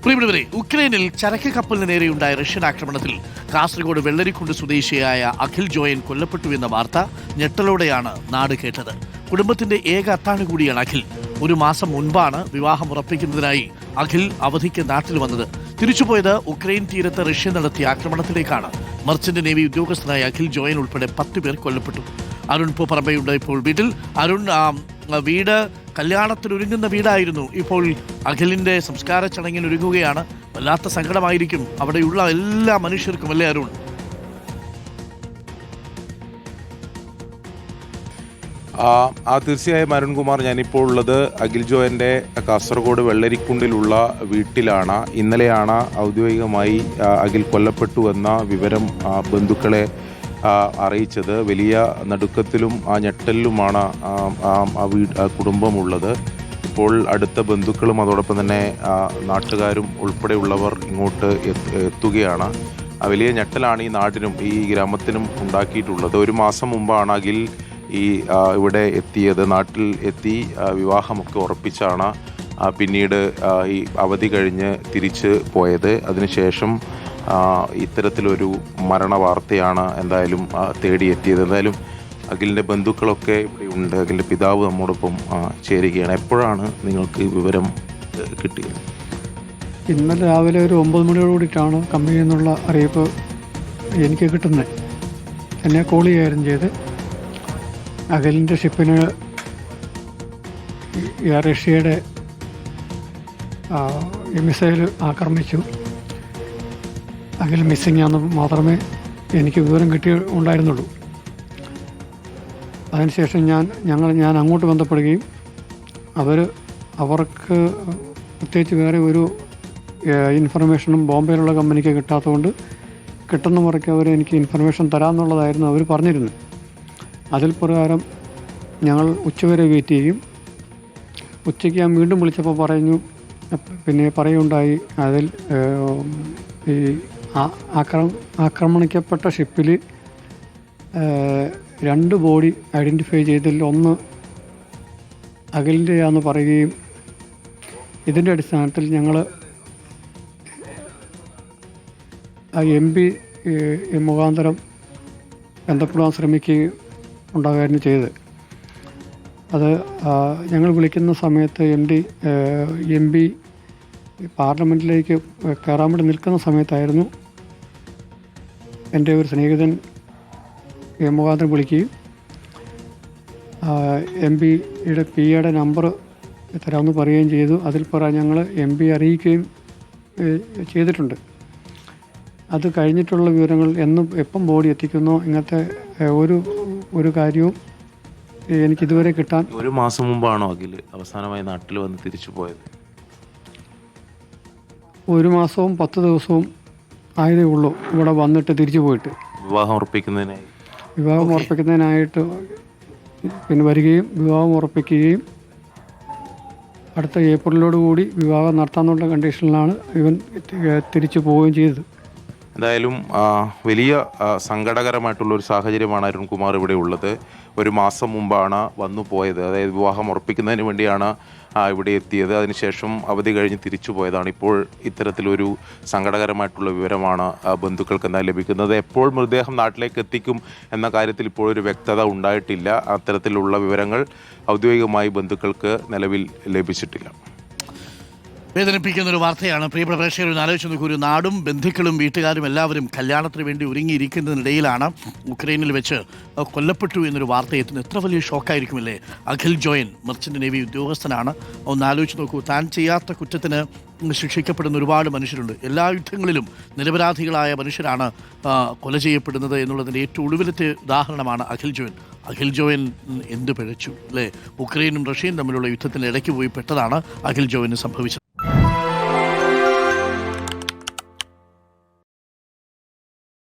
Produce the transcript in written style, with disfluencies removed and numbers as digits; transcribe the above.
പ്രിയപ്പെട്ടവരെ, ഉക്രൈനിൽ ചരക്ക് കപ്പലിന് നേരെയുണ്ടായ റഷ്യൻ ആക്രമണത്തിൽ കാസർഗോഡ് വെള്ളരിക്കുണ്ട് സ്വദേശിയായ അഖിൽ ജോയൻ കൊല്ലപ്പെട്ടുവെന്ന വാർത്ത ഞെട്ടലോടെയാണ് നാട് കേട്ടത്. കുടുംബത്തിന്റെ ഏക അത്താണി കൂടിയാണ് അഖിൽ. ഒരു മാസം മുൻപാണ് വിവാഹം ഉറപ്പിക്കുന്നതിനായി അഖിൽ അവധിക്ക് നാട്ടിൽ വന്നത്. തിരിച്ചുപോയത് ഉക്രൈൻ തീരത്ത് റഷ്യ നടത്തിയ ആക്രമണത്തിലേക്കാണ്. മർച്ചന്റ് നേവി ഉദ്യോഗസ്ഥനായ അഖിൽ ജോയൻ ഉൾപ്പെടെ 10 പേർ കൊല്ലപ്പെട്ടു. അരുൺ പൂപ്പറമ്പയുണ്ട് ഇപ്പോൾ വീട്ടിൽ. അരുൺ, വീട് കല്യാണത്തിനൊരുങ്ങുന്ന വീടായിരുന്നു. ഇപ്പോൾ അഖിലിന്റെ സംസ്കാര ചടങ്ങിന് ഒരുങ്ങുകയാണ്. വല്ലാത്ത സങ്കടമായിരിക്കും അവിടെയുള്ള എല്ലാ മനുഷ്യർക്കും, അല്ലേ അരുൺ? തീർച്ചയായും അരുൺകുമാർ, ഞാനിപ്പോൾ ഉള്ളത് അഖിൽ ജോയൻ്റെ കാസർഗോഡ് വെള്ളരിക്കുണ്ടിലുള്ള വീട്ടിലാണ്. ഇന്നലെയാണ് ഔദ്യോഗികമായി അഖിൽ കൊല്ലപ്പെട്ടു എന്ന വിവരം ബന്ധുക്കളെ അറിയിച്ചത്. വലിയ നടുക്കത്തിലും ഞെട്ടലിലുമാണ് കുടുംബമുള്ളത്. ഇപ്പോൾ അടുത്ത ബന്ധുക്കളും അതോടൊപ്പം തന്നെ നാട്ടുകാരും ഉൾപ്പെടെയുള്ളവർ ഇങ്ങോട്ട് എത്തുകയാണ്. വലിയ ഞെട്ടലാണ് ഈ നാടിനും ഈ ഗ്രാമത്തിനും ഉണ്ടാക്കിയിട്ടുള്ളത്. ഒരു മാസം മുമ്പാണ് അഖിൽ ഇവിടെ എത്തിയത്. നാട്ടിൽ എത്തി വിവാഹമൊക്കെ ഉറപ്പിച്ചാണ് പിന്നീട് ഈ അവധി കഴിഞ്ഞ് തിരിച്ച് പോയത്. അതിനുശേഷം ഇത്തരത്തിലൊരു മരണ വാർത്തയാണ് എന്തായാലും തേടിയെത്തിയത്. എന്തായാലും അഖിലിൻ്റെ ബന്ധുക്കളൊക്കെ ഇവിടെ ഉണ്ട്. അഖിലിൻ്റെ പിതാവ് നമ്മോടൊപ്പം ചേരുകയാണ്. എപ്പോഴാണ് നിങ്ങൾക്ക് വിവരം കിട്ടിയത്? ഇന്നലെ രാവിലെ ഒരു 9 മണിയോട് കൂടിയിട്ടാണ് കമ്പനിയിൽ നിന്നുള്ള അറിയിപ്പ് എനിക്ക് കിട്ടുന്നത്. എന്നെ കോൾ ചെയ്യുകയായിരുന്നു ചെയ്ത്. അഖിലിൻ്റെ ഷിപ്പിന് റഷ്യയുടെ മിസൈൽ ആക്രമിച്ചു. അഖിൽ മിസ്സിംഗ് ആണെന്ന് മാത്രമേ എനിക്ക് വിവരം ഉണ്ടായിരുന്നുള്ളൂ. അതിനുശേഷം ഞാൻ അങ്ങോട്ട് ബന്ധപ്പെടുകയും അവർക്ക് പ്രത്യേകിച്ച് വേറെ ഒരു ഇൻഫർമേഷനും ബോംബെയിലുള്ള കമ്പനിക്ക് കിട്ടാത്തതുകൊണ്ട് കിട്ടുന്ന മുറയ്ക്ക് അവർ എനിക്ക് ഇൻഫർമേഷൻ തരാമെന്നുള്ളതായിരുന്നു അവർ പറഞ്ഞിരുന്നത്. അതിൽ പ്രകാരം ഞങ്ങൾ ഉച്ചവരെ വെയിറ്റ് ചെയ്യും. ഉച്ചയ്ക്ക് ഞാൻ വീണ്ടും വിളിച്ചപ്പോൾ പറയുണ്ടായി അതിൽ ഈ ആക്രമണിക്കപ്പെട്ട ഷിപ്പിൽ 2 ബോഡി ഐഡൻറ്റിഫൈ ചെയ്തതിൽ ഒന്ന് അഖിലിൻ്റെയാണെന്ന് പറയുകയും ഇതിൻ്റെ അടിസ്ഥാനത്തിൽ ഞങ്ങൾ MP മുഖാന്തരം ബന്ധപ്പെടാൻ ശ്രമിക്കുകയും ഉണ്ടാകുകയായിരുന്നു ചെയ്തത്. അത് ഞങ്ങൾ വിളിക്കുന്ന സമയത്ത് MP പാർലമെൻറ്റിലേക്ക് കയറാൻ വേണ്ടി നിൽക്കുന്ന സമയത്തായിരുന്നു എൻ്റെ ഒരു സ്നേഹിതൻ മുഖാന്തരം വിളിക്കുകയും MPയുടെ PAയുടെ നമ്പർ തരാമെന്ന് പറയുകയും ചെയ്തു. അതിൽ ഞങ്ങൾ MP അറിയിക്കുകയും ചെയ്തിട്ടുണ്ട്. അത് കഴിഞ്ഞിട്ടുള്ള വിവരങ്ങൾ എപ്പം ബോഡി എത്തിക്കുന്നോ ഇങ്ങനത്തെ ഒരു കാര്യവും എനിക്കിതുവരെ കിട്ടാൻ. ഒരു മാസം മുമ്പാണോ അഖിൽ അവസാനമായി നാട്ടിൽ വന്ന് തിരിച്ചു പോയത്? 1 മാസവും 10 ദിവസവും ആയതേ ഉള്ളൂ ഇവിടെ വന്നിട്ട് തിരിച്ചു പോയിട്ട്. വിവാഹം ഉറപ്പിക്കുന്നതിനായിട്ട് പിന്നെ വരികയും വിവാഹം ഉറപ്പിക്കുകയും അടുത്ത ഏപ്രിലോടുകൂടി വിവാഹം നടത്താമെന്നുള്ള കണ്ടീഷനിലാണ് ഇവൻ തിരിച്ചു പോവുകയും ചെയ്തത്. എന്തായാലും വലിയ സങ്കടകരമായിട്ടുള്ളൊരു സാഹചര്യമാണ് അരുൺകുമാർ ഇവിടെ ഉള്ളത്. 1 മാസം മുമ്പാണ് വന്നു പോയത്. അതായത് വിവാഹം ഉറപ്പിക്കുന്നതിന് വേണ്ടിയാണ് ഇവിടെ എത്തിയത്. അതിനുശേഷം അവധി കഴിഞ്ഞ് തിരിച്ചു പോയതാണ്. ഇപ്പോൾ ഇത്തരത്തിലൊരു സങ്കടകരമായിട്ടുള്ള വിവരമാണ് ബന്ധുക്കൾക്ക് എന്താ ലഭിക്കുന്നത്. എപ്പോൾ മൃതദേഹം നാട്ടിലേക്ക് എത്തിക്കും എന്ന കാര്യത്തിൽ ഇപ്പോഴൊരു വ്യക്തത ഉണ്ടായിട്ടില്ല. അത്തരത്തിലുള്ള വിവരങ്ങൾ ഔദ്യോഗികമായി ബന്ധുക്കൾക്ക് നിലവിൽ ലഭിച്ചിട്ടില്ല. വേദനിപ്പിക്കുന്ന ഒരു വാർത്തയാണ്. പ്രിയപ്പെട്ട പ്രേക്ഷകർ, ഒന്ന് ആലോചിച്ച് നോക്കൂ. ഒരു നാടും ബന്ധുക്കളും വീട്ടുകാരും എല്ലാവരും കല്യാണത്തിന് വേണ്ടി ഒരുങ്ങിയിരിക്കുന്നതിനിടയിലാണ് ഉക്രൈനിൽ വെച്ച് കൊല്ലപ്പെട്ടു എന്നൊരു വാർത്ത എത്തുന്നത്. എത്ര വലിയ ഷോക്കായിരിക്കുമല്ലേ? അഖിൽ ജോയൻ മർച്ചന്റ് നേവി ഉദ്യോഗസ്ഥനാണ്. ഒന്ന് ആലോചിച്ച് നോക്കൂ. താൻ ചെയ്യാത്ത കുറ്റത്തിന് ശിക്ഷിക്കപ്പെടുന്ന ഒരുപാട് മനുഷ്യരുണ്ട്. എല്ലാ യുദ്ധങ്ങളിലും നിരപരാധികളായ മനുഷ്യരാണ് കൊല ചെയ്യപ്പെടുന്നത് എന്നുള്ളതിൻ്റെ ഏറ്റവും ഒടുവിലത്തെ ഉദാഹരണമാണ് അഖിൽ ജോയൻ. അഖിൽ ജോയൻ എന്ത് പിഴച്ചു, അല്ലേ? ഉക്രൈനും റഷ്യയും തമ്മിലുള്ള യുദ്ധത്തിന് ഇടയ്ക്ക് പോയി പെട്ടതാണ് അഖിൽ ജോയന് സംഭവിച്ചത്.